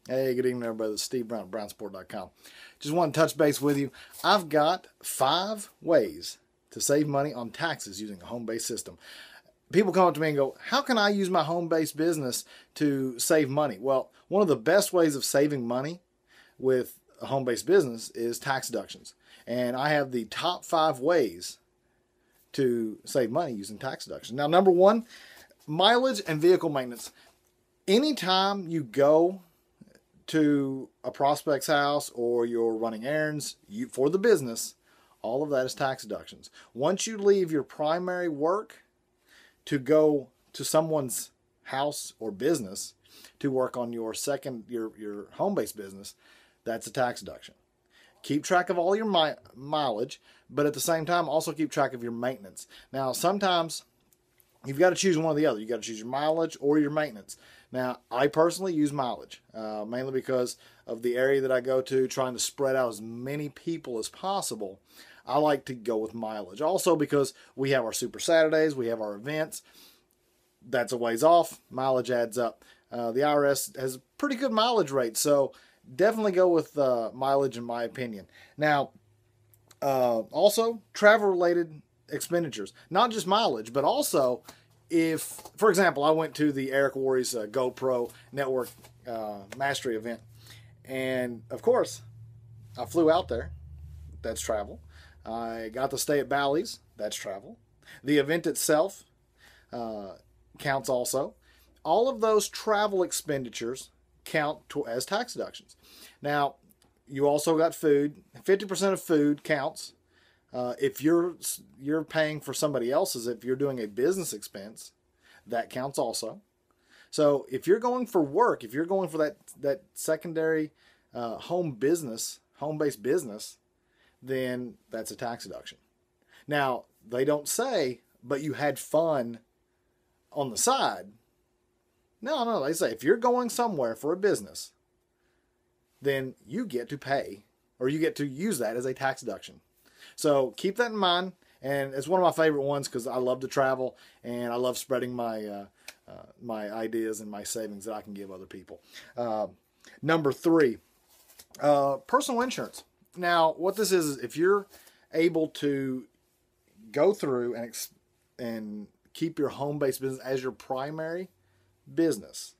Hey, good evening, everybody. This is Steve Brown at Brownsupport.com. Just want to touch base with you. I've got 5 ways to save money on taxes using a home-based system. People come up to me and go, how can I use my home-based business to save money? Well, one of the best ways of saving money with a home-based business is tax deductions. And I have the top 5 ways to save money using tax deductions. Now, number 1, mileage and vehicle maintenance. Anytime you go to a prospect's house or you're running errands for the business, all of that is tax deductions. Once you leave your primary work to go to someone's house or business to work on your home-based business, that's a tax deduction. Keep track of all your mileage, but at the same time also keep track of your maintenance. Now, sometimes you've got to choose one or the other. You've got to choose your mileage or your maintenance. Now, I personally use mileage, mainly because of the area that I go to, trying to spread out as many people as possible. I like to go with mileage. Also because we have our Super Saturdays, we have our events. That's a ways off. Mileage adds up. The IRS has a pretty good mileage rate, so definitely go with mileage in my opinion. Now, also travel-related expenditures. Not just mileage, but also if, for example, I went to the Eric Worre's GoPro Network Mastery event, and of course, I flew out there. That's travel. I got to stay at Bally's. That's travel. The event itself counts also. All of those travel expenditures count as tax deductions. Now, you also got food. 50% of food counts. If you're paying for somebody else's, if you're doing a business expense, that counts also. So if you're going for work, if you're going for that secondary home-based business, then that's a tax deduction. Now, they don't say, but you had fun on the side. No, they say if you're going somewhere for a business, then you get to pay, or you get to use that as a tax deduction. So keep that in mind, and it's one of my favorite ones because I love to travel and I love spreading my my ideas and my savings that I can give other people. Number 3, personal insurance. Now, what this is if you're able to go through and keep your home-based business as your primary business.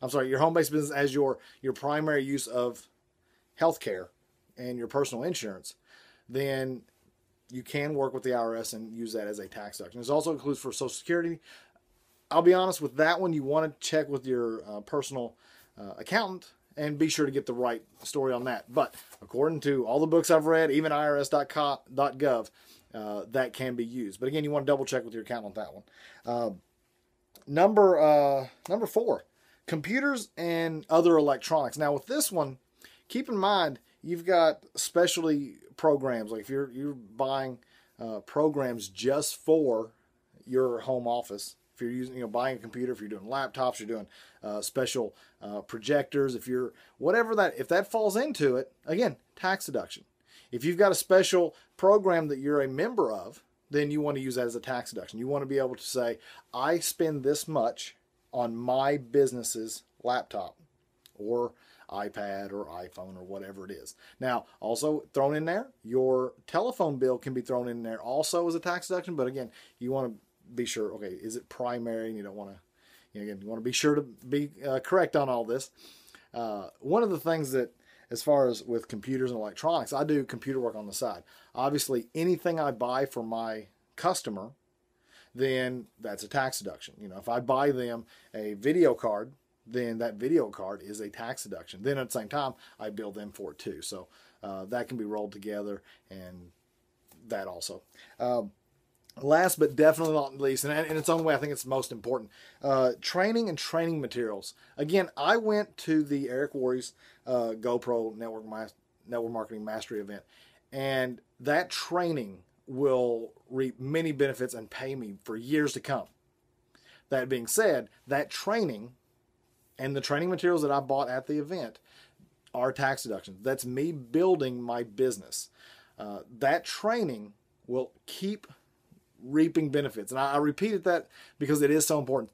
I'm sorry, your home-based business as your primary use of healthcare and your personal insurance, then you can work with the IRS and use that as a tax deduction. This also includes for Social Security. I'll be honest with that one, you want to check with your personal accountant and be sure to get the right story on that. But according to all the books I've read, even irs.gov, that can be used. But again, you want to double check with your accountant on that one. Number 4, computers and other electronics. Now with this one, keep in mind you've got specialty programs. Like if you're buying programs just for your home office, if you're using buying a computer, if you're doing laptops, you're doing special projectors, if that falls into it, again, tax deduction. If you've got a special program that you're a member of, then you want to use that as a tax deduction. You want to be able to say, I spend this much on my business's laptop or iPad or iPhone or whatever it is. Now, also thrown in there, your telephone bill can be thrown in there also as a tax deduction. But again, you want to be sure, okay, is it primary? And you don't want to, again, you want to be sure to be correct on all this. One of the things that, as far as with computers and electronics, I do computer work on the side. Obviously, anything I buy for my customer, then that's a tax deduction. If I buy them a video card, then that video card is a tax deduction. Then at the same time, I bill them for it too. So that can be rolled together, and that also. Last but definitely not least, and in its own way, I think it's most important, training and training materials. Again, I went to the Eric Worre's GoPro Network Marketing Mastery event, and that training will reap many benefits and pay me for years to come. That being said, that training and the training materials that I bought at the event are tax deductions. That's me building my business. That training will keep reaping benefits. And I repeated that because it is so important.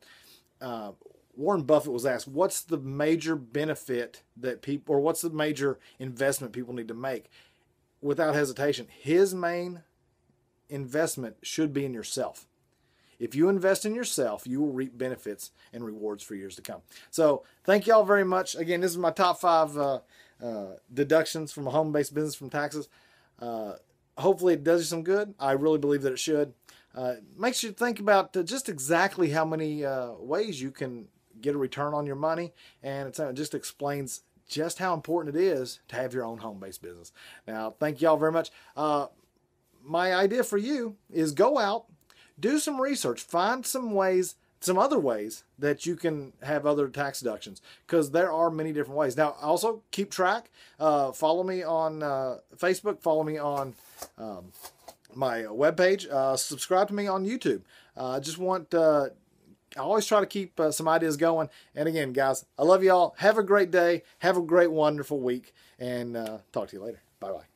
Warren Buffett was asked, what's the major benefit that people, or what's the major investment people need to make? Without hesitation, his main investment should be in yourself. If you invest in yourself, you will reap benefits and rewards for years to come. So thank y'all very much. Again, this is my top 5 deductions from a home-based business from taxes. Hopefully it does you some good. I really believe that it should. Makes you think about just exactly how many ways you can get a return on your money, and it just explains just how important it is to have your own home-based business. Now, thank y'all very much. My idea for you is go out, do some research, find some ways, some other ways that you can have other tax deductions, because there are many different ways. Now, also keep track. Follow me on Facebook. Follow me on my webpage. Subscribe to me on YouTube. I always try to keep some ideas going. And again, guys, I love y'all. Have a great day. Have a great, wonderful week. And talk to you later. Bye-bye.